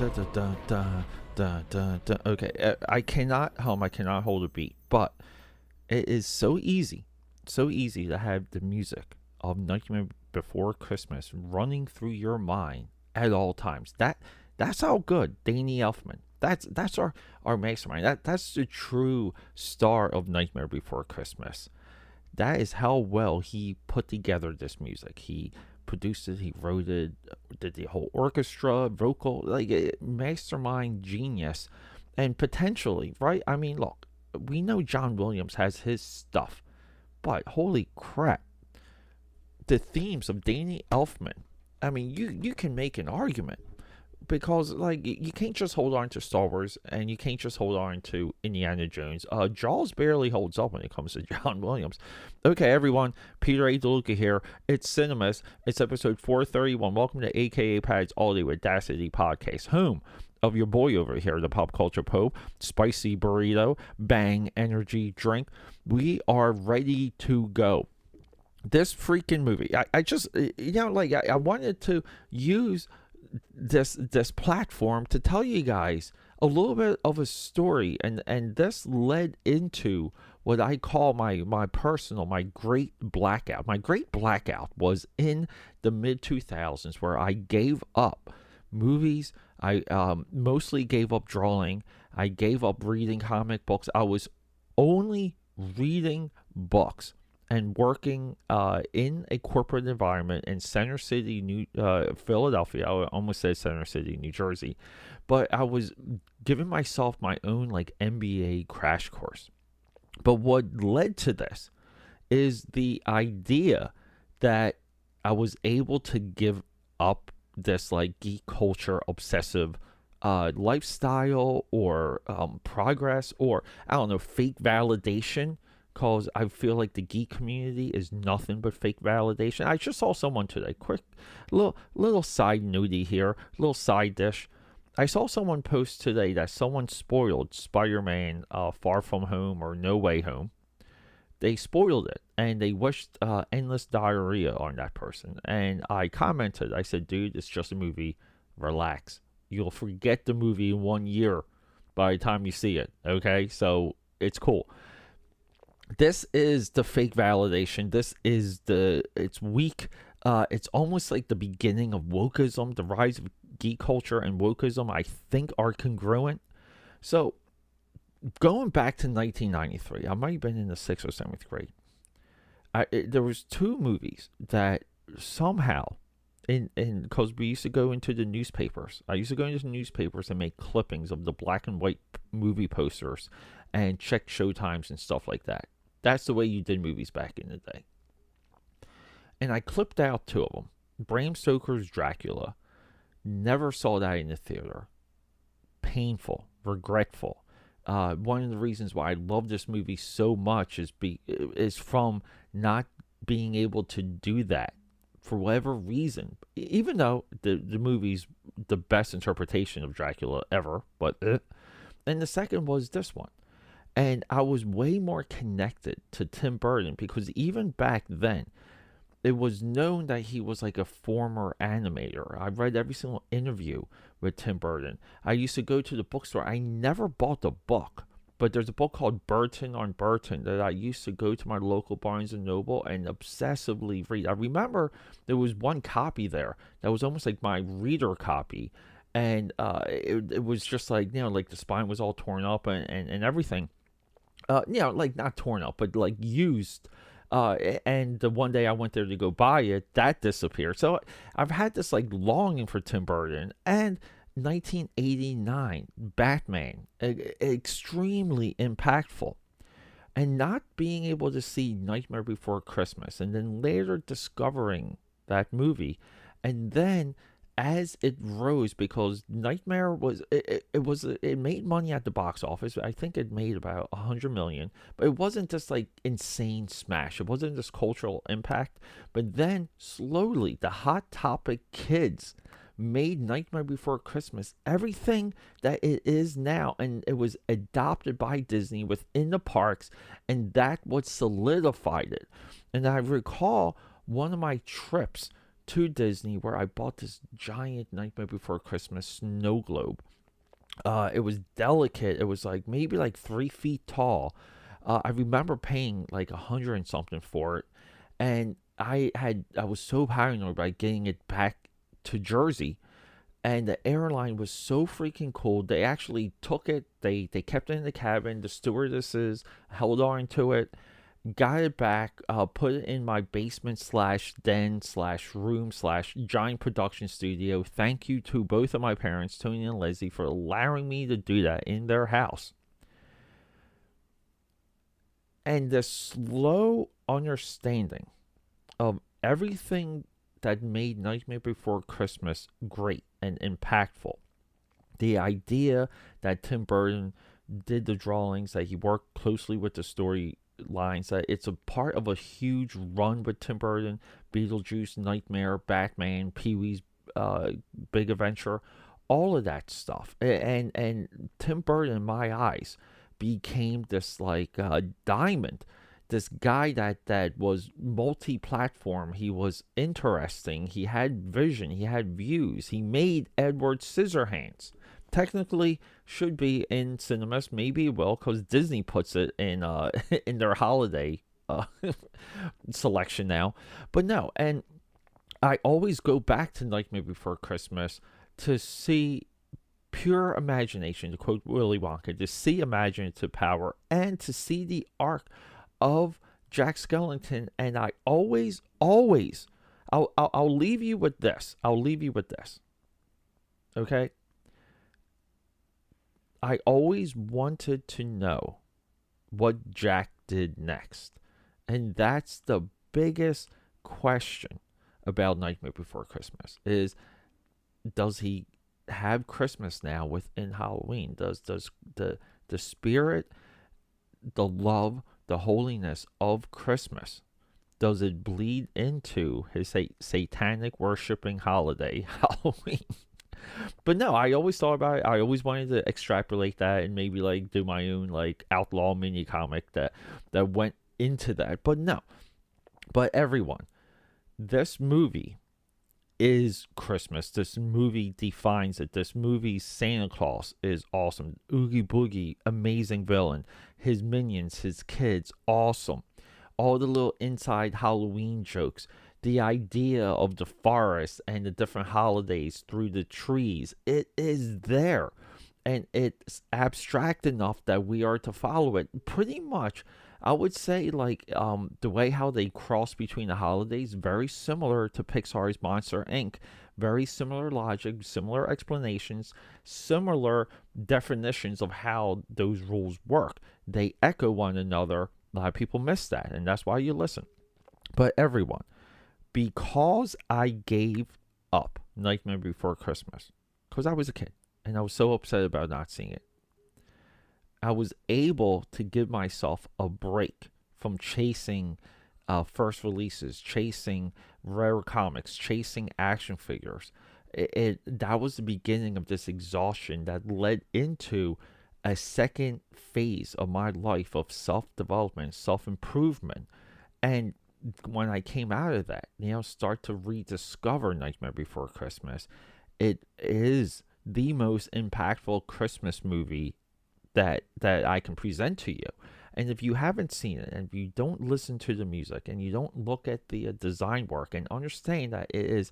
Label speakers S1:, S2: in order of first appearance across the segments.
S1: da, da, da, da, da, da, da. Okay, I cannot hum. I cannot hold a beat, but it is so easy to have the music of Nightmare Before Christmas running through your mind at all times. That's how good Danny Elfman. That's our mastermind. That's the true star of Nightmare Before Christmas. That is how well he put together this music. He produced it, he wrote it, did the whole orchestra, vocal, like mastermind genius. And potentially, right? I mean, look, we know John Williams has his stuff, but holy crap, the themes of Danny Elfman. I mean, you can make an argument because like you can't just hold on to Star Wars and you can't just hold on to Indiana Jones. Jaws barely holds up when it comes to John Williams. Okay, everyone, Peter A. DeLuca here. It's Cinemas. It's episode 431. Welcome to AKAPAD's Audio Audacity podcast, home of your boy over here, the Pop Culture Pope, Spicy Burrito, Bang Energy Drink. We are ready to go. This freaking movie, I just, like I wanted to use this platform to tell you guys a little bit of a story, and this led into what I call my personal, my great blackout. My great blackout was in the mid 2000s, where I gave up movies. I mostly gave up drawing. I gave up reading comic books. I was only reading books and working in a corporate environment in Center City, Philadelphia. I almost said Center City, New Jersey. But I was giving myself my own like MBA crash course. But what led to this is the idea that I was able to give up this like geek culture obsessive lifestyle or progress, or I don't know, fake validation, because I feel like the geek community is nothing but fake validation. I just saw someone today, quick little side nudie here, little side dish. I saw someone post today that someone spoiled Spider-Man Far From Home or No Way Home. They spoiled it, and they wished endless diarrhea on that person. And I commented, I said, dude, it's just a movie. Relax. You'll forget the movie in 1 year by the time you see it, okay? So it's cool. This is the fake validation. This is it's weak. It's almost like the beginning of wokeism. The rise of geek culture and wokeism, I think, are congruent. So going back to 1993, I might have been in the 6th or 7th grade. There was two movies that somehow, because we used to go into the newspapers. I used to go into the newspapers and make clippings of the black and white movie posters and check showtimes and stuff like that. That's the way you did movies back in the day. And I clipped out two of them. Bram Stoker's Dracula. Never saw that in the theater. Painful. Regretful. One of the reasons why I love this movie so much is from not being able to do that for whatever reason. Even though the movie's the best interpretation of Dracula ever. And the second was this one. And I was way more connected to Tim Burton because even back then, it was known that he was like a former animator. I read every single interview with Tim Burton. I used to go to the bookstore. I never bought the book, but there's a book called Burton on Burton that I used to go to my local Barnes & Noble and obsessively read. I remember there was one copy there that was almost like my reader copy. And it was just like, like the spine was all torn up and everything. Like not torn up, but like used. And the one day I went there to go buy it, that disappeared. So I've had this like longing for Tim Burton. And 1989 Batman, extremely impactful. And not being able to see Nightmare Before Christmas, and then later discovering that movie, and then as it rose, because Nightmare it made money at the box office. I think it made about $100 million, but it wasn't just like insane smash. It wasn't this cultural impact. But then slowly, the Hot Topic kids made Nightmare Before Christmas everything that it is now, and it was adopted by Disney within the parks, and that what solidified it. And I recall one of my trips to Disney where I bought this giant Nightmare Before Christmas snow globe. It was delicate. It was like maybe like 3 feet tall. I remember paying like 100 and something for it, and I was so paranoid about getting it back to Jersey, and the airline was so freaking cool. They actually took it. They kept it in the cabin. The stewardesses held on to it, got it back, put it in my basement slash den slash room slash giant production studio. Thank you to both of my parents, Tony and Lizzie, for allowing me to do that in their house. And the slow understanding of everything that made Nightmare Before Christmas great and impactful. The idea that Tim Burton did the drawings, that he worked closely with the story lines, that it's a part of a huge run with Tim Burton, Beetlejuice, Nightmare, Batman, Pee-wee's Big Adventure, all of that stuff. And Tim Burton, in my eyes, became this like diamond, this guy that was multi-platform. He was interesting. He had vision. He had views. He made Edward Scissorhands. Technically, should be in cinemas. Maybe it will, because Disney puts it in in their holiday selection now. But no, and I always go back to Nightmare Before Christmas to see pure imagination, to quote Willy Wonka, to see imaginative power and to see the arc of Jack Skellington. And I always, I'll leave you with this. Okay? I always wanted to know what Jack did next. And that's the biggest question about Nightmare Before Christmas is, does he have Christmas now within Halloween? Does the spirit, the love, the holiness of Christmas, does it bleed into his satanic worshiping holiday, Halloween? But no, I always thought about it. I always wanted to extrapolate that and maybe like do my own like outlaw mini comic that went into that. But no. But everyone, this movie is Christmas. This movie defines it. This movie's Santa Claus is awesome. Oogie Boogie, amazing villain. His minions, his kids, awesome. All the little inside Halloween jokes. The idea of the forest and the different holidays through the trees. It is there. And it's abstract enough that we are to follow it. Pretty much, I would say, like, the way how they cross between the holidays, very similar to Pixar's Monster Inc. Very similar logic, similar explanations, similar definitions of how those rules work. They echo one another. A lot of people miss that, and that's why you listen. But everyone, because I gave up Nightmare Before Christmas, because I was a kid, and I was so upset about not seeing it, I was able to give myself a break from chasing first releases, chasing rare comics, chasing action figures. That was the beginning of this exhaustion that led into a second phase of my life of self-development, self-improvement. And when I came out of that, start to rediscover Nightmare Before Christmas, it is the most impactful Christmas movie that I can present to you. And if you haven't seen it, and if you don't listen to the music, and you don't look at the design work and understand that it's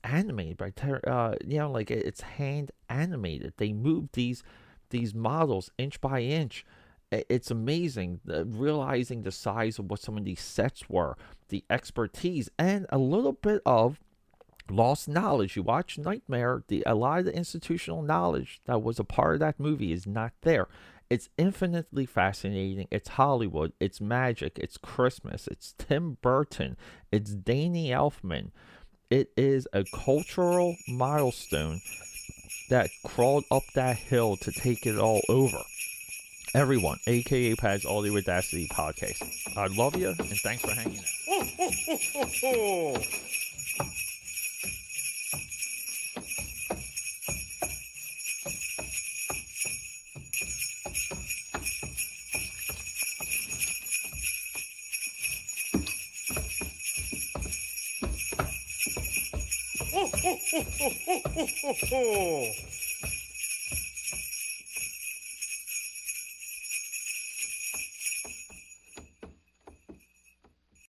S1: animated by it's hand animated. They move these models inch by inch. It's amazing, realizing the size of what some of these sets were, the expertise, and a little bit of lost knowledge. You watch Nightmare, a lot of the institutional knowledge that was a part of that movie is not there. It's infinitely fascinating. It's Hollywood. It's magic. It's Christmas. It's Tim Burton. It's Danny Elfman. It is a cultural milestone that crawled up that hill to take it all over. Everyone, AKAPAD's All the Audacity podcast. I love you, and thanks for hanging out.
S2: ho, ho, ho, ho, ho, ho.